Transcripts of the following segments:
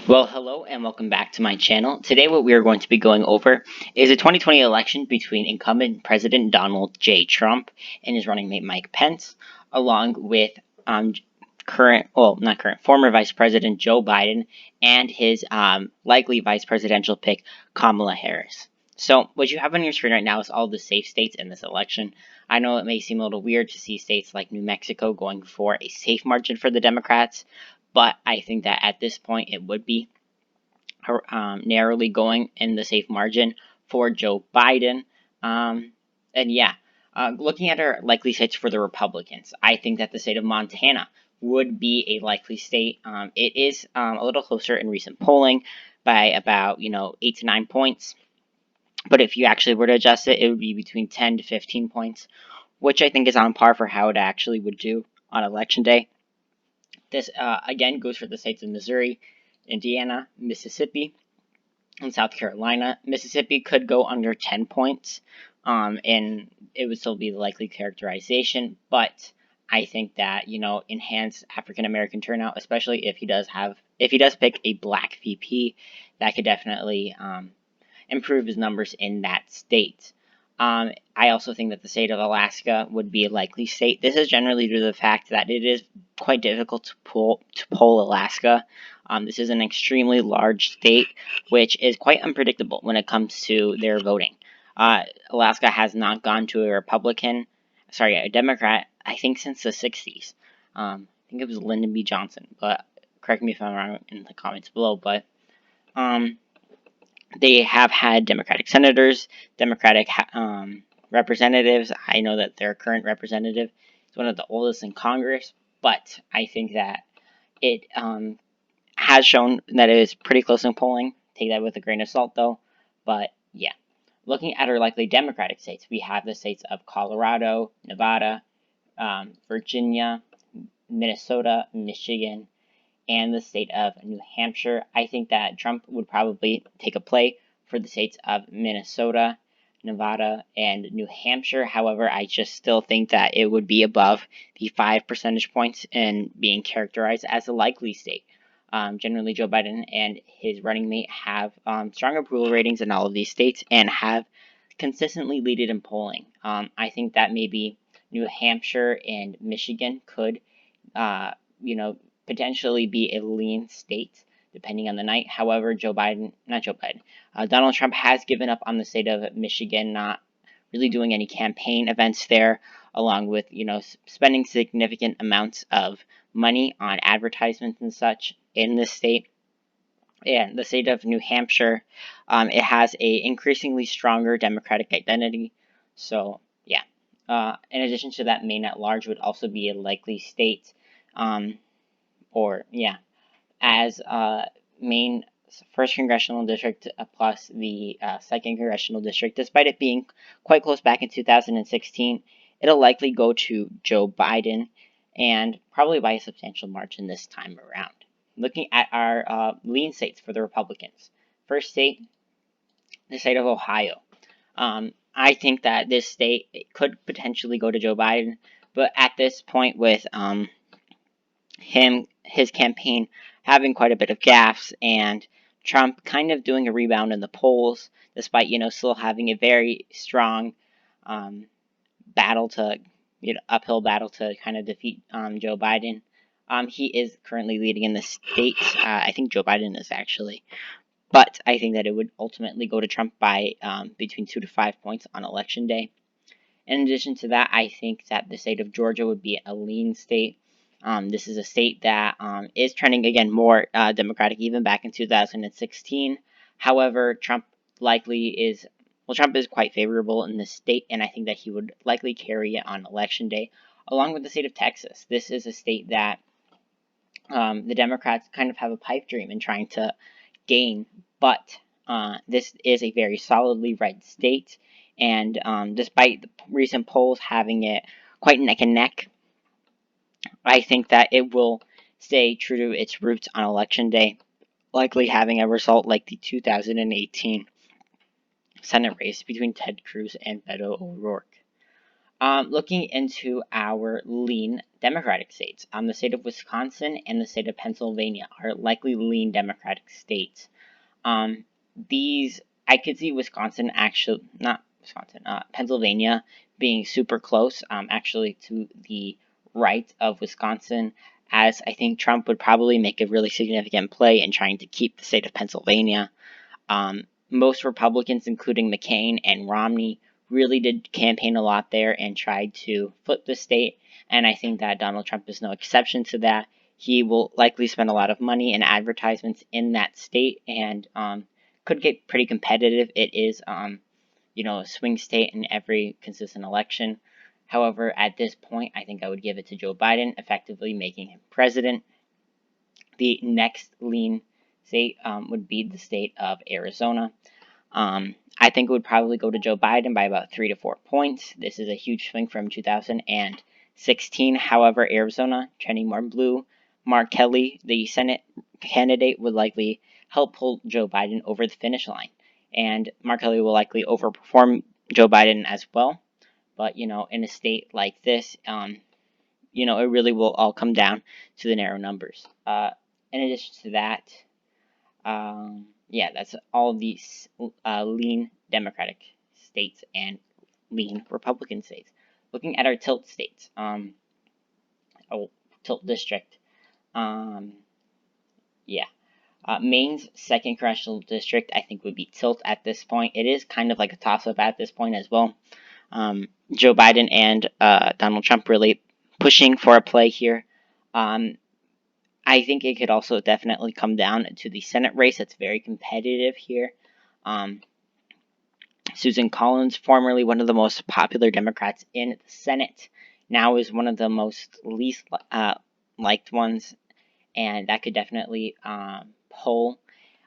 Well, hello and welcome back to my channel. Today what we are going to be going over is the 2020 election between incumbent President Donald J. Trump and his running mate Mike Pence, along with former Vice President Joe Biden and his likely vice presidential pick Kamala Harris. So what you have on your screen right now is all the safe states in this election. I know it may seem a little weird to see states like New Mexico going for a safe margin for the Democrats, but I think that at this point it would be narrowly going in the safe margin for Joe Biden. Looking at our likely states for the Republicans, I think that the state of Montana would be a likely state. It is a little closer in recent polling by about 8 to 9 points. But if you actually were to adjust it, it would be between 10 to 15 points, which I think is on par for how it actually would do on election day. This, again, goes for the states of Missouri, Indiana, Mississippi, and South Carolina. Mississippi could go under 10 points, and it would still be the likely characterization, but I think that, enhanced African American turnout, especially if he does pick a black VP, that could definitely improve his numbers in that state. I also think that the state of Alaska would be a likely state. This is generally due to the fact that it is quite difficult to poll Alaska. This is an extremely large state, which is quite unpredictable when it comes to their voting. Alaska has not gone to a Democrat, I think since the 60s. I think it was Lyndon B. Johnson, but correct me if I'm wrong in the comments below. But they have had Democratic senators, Democratic representatives. I know that their current representative is one of the oldest in Congress, but I think that it has shown that it is pretty close in polling. Take that with a grain of salt, though. But yeah, looking at our likely Democratic states, we have the states of Colorado, Nevada, Virginia, Minnesota, Michigan, and the state of New Hampshire. I think that Trump would probably take a play for the states of Minnesota, Nevada, and New Hampshire. However, I just still think that it would be above the 5 percentage points in being characterized as a likely state. Generally, Joe Biden and his running mate have strong approval ratings in all of these states and have consistently leaded in polling. I think that maybe New Hampshire and Michigan could, potentially be a lean state depending on the night. However, Donald Trump has given up on the state of Michigan, not really doing any campaign events there, along with, spending significant amounts of money on advertisements and such in this state. And the state of New Hampshire, it has a increasingly stronger Democratic identity. So, yeah. In addition to that, Maine at large would also be a likely state. As Maine's first congressional district plus the second congressional district, despite it being quite close back in 2016, it'll likely go to Joe Biden, and probably by a substantial margin this time around. Looking at our lean states for the Republicans. First state, the state of Ohio. I think that this state could potentially go to Joe Biden, but at this point with his campaign having quite a bit of gaffes, and Trump kind of doing a rebound in the polls, despite, still having a very strong uphill battle to kind of defeat Joe Biden. He is currently leading in the state. I think Joe Biden is actually. But I think that it would ultimately go to Trump by between 2 to 5 points on election day. In addition to that, I think that the state of Georgia would be a lean state. This is a state that is trending, again, more Democratic, even back in 2016. However, Trump is quite favorable in this state, and I think that he would likely carry it on election day, along with the state of Texas. This is a state that the Democrats kind of have a pipe dream in trying to gain, but this is a very solidly red state, and despite the recent polls having it quite neck and neck, I think that it will stay true to its roots on election day, likely having a result like the 2018 Senate race between Ted Cruz and Beto O'Rourke. Looking into our lean Democratic states, the state of Wisconsin and the state of Pennsylvania are likely lean Democratic states. These I could see Wisconsin actually not Wisconsin, Pennsylvania being super close, actually to the right of Wisconsin, as I think Trump would probably make a really significant play in trying to keep the state of Pennsylvania. Most Republicans, including McCain and Romney, really did campaign a lot there and tried to flip the state, and I think that Donald Trump is no exception to that. He will likely spend a lot of money in advertisements in that state, and could get pretty competitive. It is, a swing state in every consistent election. However, at this point, I think I would give it to Joe Biden, effectively making him president. The next lean state would be the state of Arizona. I think it would probably go to Joe Biden by about 3 to 4 points. This is a huge swing from 2016. However, Arizona, trending more blue. Mark Kelly, the Senate candidate, would likely help pull Joe Biden over the finish line. And Mark Kelly will likely overperform Joe Biden as well. But, in a state like this, it really will all come down to the narrow numbers. In addition to that, that's all these lean Democratic states and lean Republican states. Looking at our tilt states, tilt district, Maine's second congressional district, I think, would be tilt at this point. It is kind of like a toss-up at this point as well. Joe Biden and Donald Trump really pushing for a play here. I think it could also definitely come down to the Senate race. It's very competitive here. Susan Collins, formerly one of the most popular Democrats in the Senate, now is one of the most least liked ones, and that could definitely pull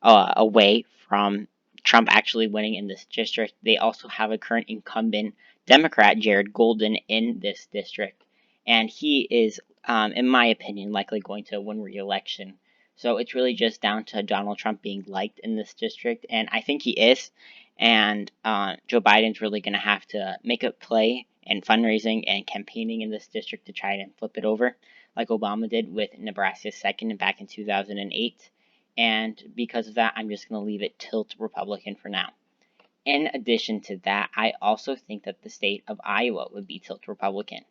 away from Trump actually winning in this district. They also have a current incumbent Democrat, Jared Golden, in this district, and he is, in my opinion, likely going to win re-election. So it's really just down to Donald Trump being liked in this district, and I think he is. And Joe Biden's really going to have to make a play and fundraising and campaigning in this district to try and flip it over, like Obama did with Nebraska's second back in 2008. And because of that, I'm just going to leave it tilt Republican for now. In addition to that, I also think that the state of Iowa would be tilt Republican.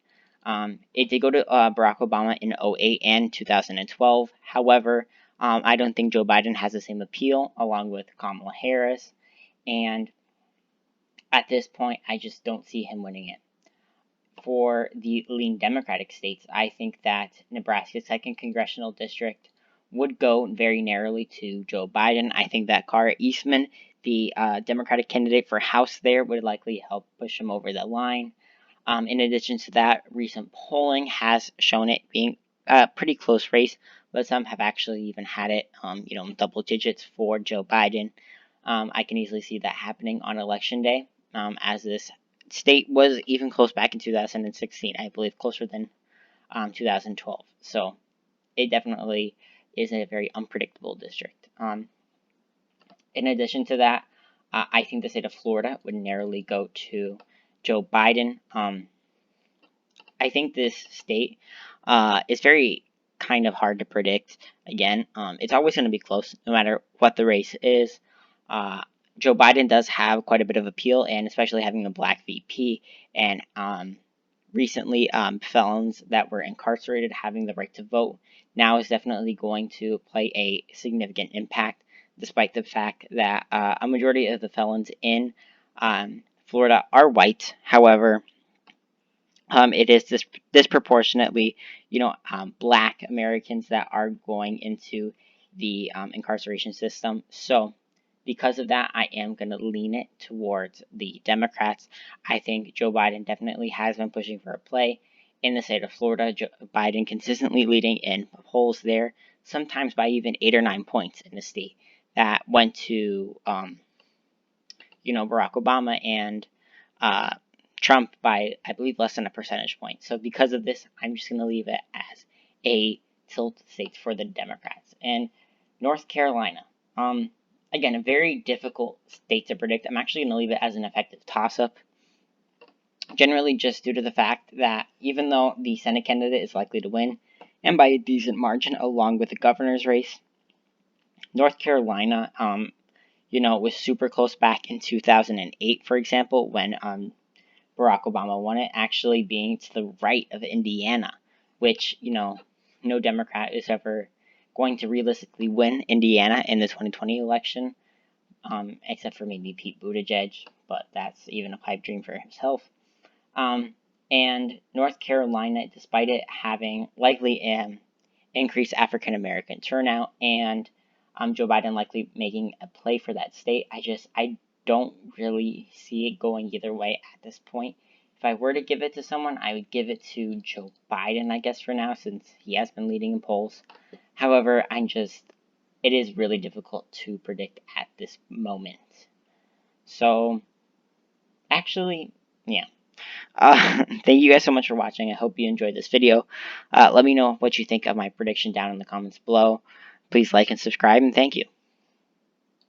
It did go to Barack Obama in 2008 and 2012. However, I don't think Joe Biden has the same appeal, along with Kamala Harris. And at this point, I just don't see him winning it. For the lean Democratic states, I think that Nebraska's second congressional district would go very narrowly to Joe Biden. I think that Kara Eastman, the Democratic candidate for House there, would likely help push him over the line. In addition to that, recent polling has shown it being a pretty close race, but some have actually even had it, double digits for Joe Biden. I can easily see that happening on Election Day, as this state was even close back in 2016, I believe closer than 2012. So it definitely is a very unpredictable district. In addition to that, I think the state of Florida would narrowly go to Joe Biden. I think this state is very kind of hard to predict. Again, it's always going to be close, no matter what the race is. Joe Biden does have quite a bit of appeal, and especially having a black VP, and recently felons that were incarcerated having the right to vote now is definitely going to play a significant impact, despite the fact that a majority of the felons in Florida are white. However, it is disproportionately, black Americans that are going into the incarceration system. So, because of that, I am going to lean it towards the Democrats. I think Joe Biden definitely has been pushing for a play in the state of Florida. Joe Biden consistently leading in polls there, sometimes by even 8 or 9 points in the state. That went to, Barack Obama and Trump by, I believe, less than a percentage point. So because of this, I'm just going to leave it as a tilt state for the Democrats. And North Carolina, again, a very difficult state to predict. I'm actually going to leave it as an effective toss-up. generally just due to the fact that even though the Senate candidate is likely to win, and by a decent margin along with the governor's race, North Carolina, was super close back in 2008, for example, when Barack Obama won it, actually being to the right of Indiana, which, no Democrat is ever going to realistically win Indiana in the 2020 election, except for maybe Pete Buttigieg, but that's even a pipe dream for himself. And North Carolina, despite it having likely increased African American turnout and Joe Biden likely making a play for that state, I don't really see it going either way at this point. If I were to give it to someone, I would give it to Joe Biden, I guess, for now, since he has been leading in polls. However, it is really difficult to predict at this moment. So, actually, yeah. Thank you guys so much for watching. I hope you enjoyed this video. Let me know what you think of my prediction down in the comments below. Please like and subscribe, and thank you.